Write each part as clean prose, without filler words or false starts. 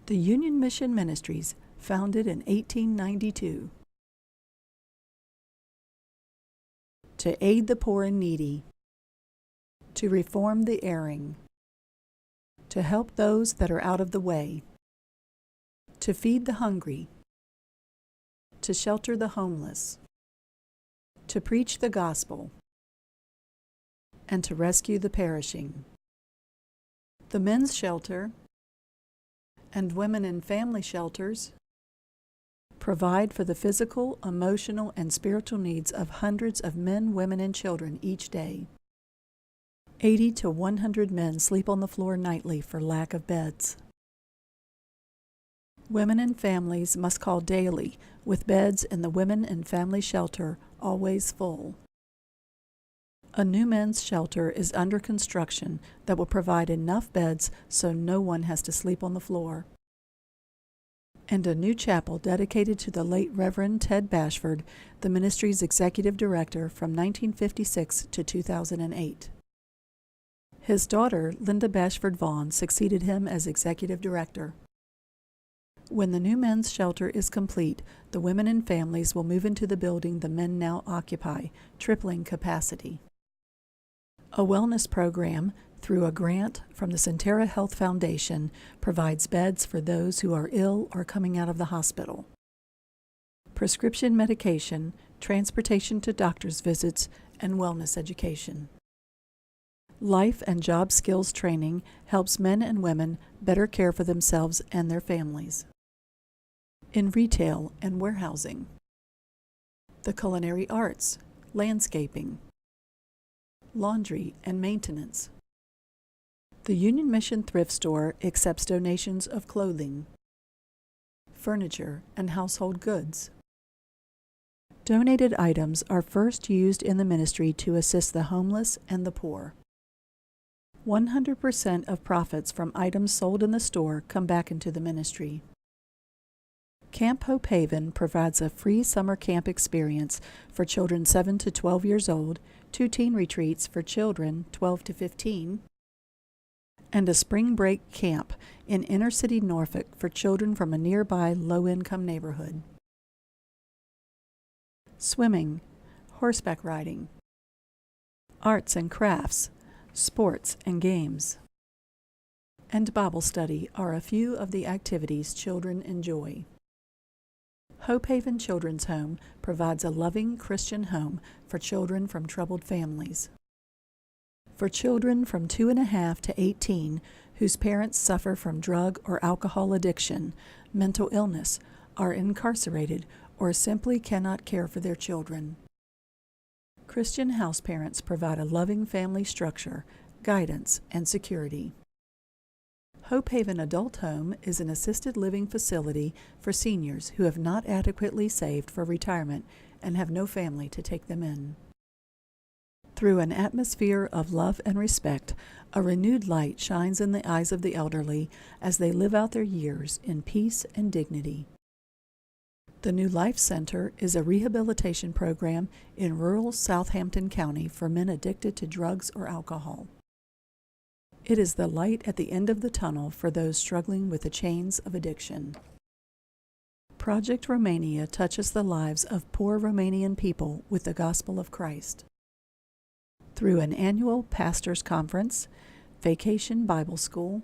The Union Mission Ministries, founded in 1892. To aid the poor and needy, to reform the erring, to help those that are out of the way, to feed the hungry, to shelter the homeless, to preach the gospel, and to rescue the perishing. The men's shelter and women and family shelters provide for the physical, emotional, and spiritual needs of hundreds of men, women, and children each day. 80 to 100 men sleep on the floor nightly for lack of beds. Women and families must call daily, with beds in the women and family shelter always full. A new men's shelter is under construction that will provide enough beds so no one has to sleep on the floor. And a new chapel dedicated to the late Reverend Ted Bashford, the ministry's executive director from 1956 to 2008. His daughter, Linda Bashford Vaughn, succeeded him as executive director. When the new men's shelter is complete, the women and families will move into the building the men now occupy, tripling capacity. A wellness program, through a grant from the Centera Health Foundation, provides beds for those who are ill or coming out of the hospital. Prescription medication, transportation to doctor's visits, and wellness education. Life and job skills training helps men and women better care for themselves and their families. In retail and warehousing. The culinary arts, landscaping, laundry and maintenance. The Union Mission Thrift Store accepts donations of clothing, furniture, and household goods. Donated items are first used in the ministry to assist the homeless and the poor. 100% of profits from items sold in the store come back into the ministry. Camp Hope Haven provides a free summer camp experience for children 7 to 12 years old, 2 teen retreats for children 12 to 15, and a spring break camp in inner-city Norfolk for children from a nearby low-income neighborhood. Swimming, horseback riding, arts and crafts, sports and games, and Bible study are a few of the activities children enjoy. Hope Haven Children's Home provides a loving Christian home for children from troubled families. For children from 2.5 to 18 whose parents suffer from drug or alcohol addiction, mental illness, are incarcerated, or simply cannot care for their children. Christian house parents provide a loving family structure, guidance, and security. Hope Haven Adult Home is an assisted living facility for seniors who have not adequately saved for retirement and have no family to take them in. Through an atmosphere of love and respect, a renewed light shines in the eyes of the elderly as they live out their years in peace and dignity. The New Life Center is a rehabilitation program in rural Southampton County for men addicted to drugs or alcohol. It is the light at the end of the tunnel for those struggling with the chains of addiction. Project Romania touches the lives of poor Romanian people with the gospel of Christ. Through an annual pastors' conference, vacation Bible school,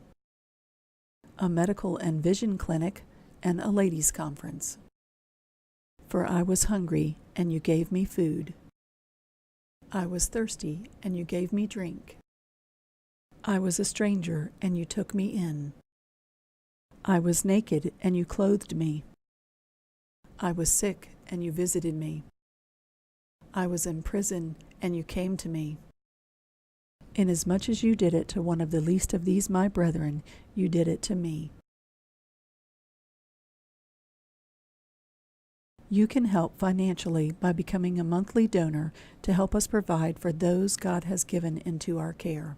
a medical and vision clinic, and a ladies' conference. For I was hungry, and you gave me food. I was thirsty, and you gave me drink. I was a stranger, and you took me in. I was naked, and you clothed me. I was sick, and you visited me. I was in prison, and you came to me. Inasmuch as you did it to one of the least of these my brethren, you did it to me. You can help financially by becoming a monthly donor to help us provide for those God has given into our care.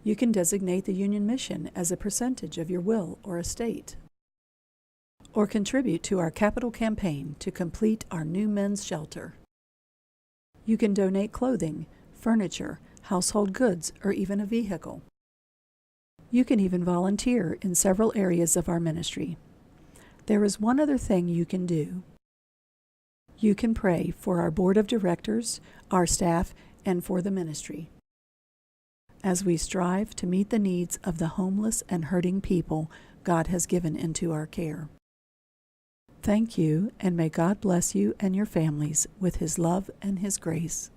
You can designate the Union Mission as a percentage of your will or estate, or contribute to our capital campaign to complete our new men's shelter. You can donate clothing, furniture, household goods, or even a vehicle. You can even volunteer in several areas of our ministry. There is one other thing you can do. You can pray for our board of directors, our staff, and for the ministry, as we strive to meet the needs of the homeless and hurting people God has given into our care. Thank you, and may God bless you and your families with His love and His grace.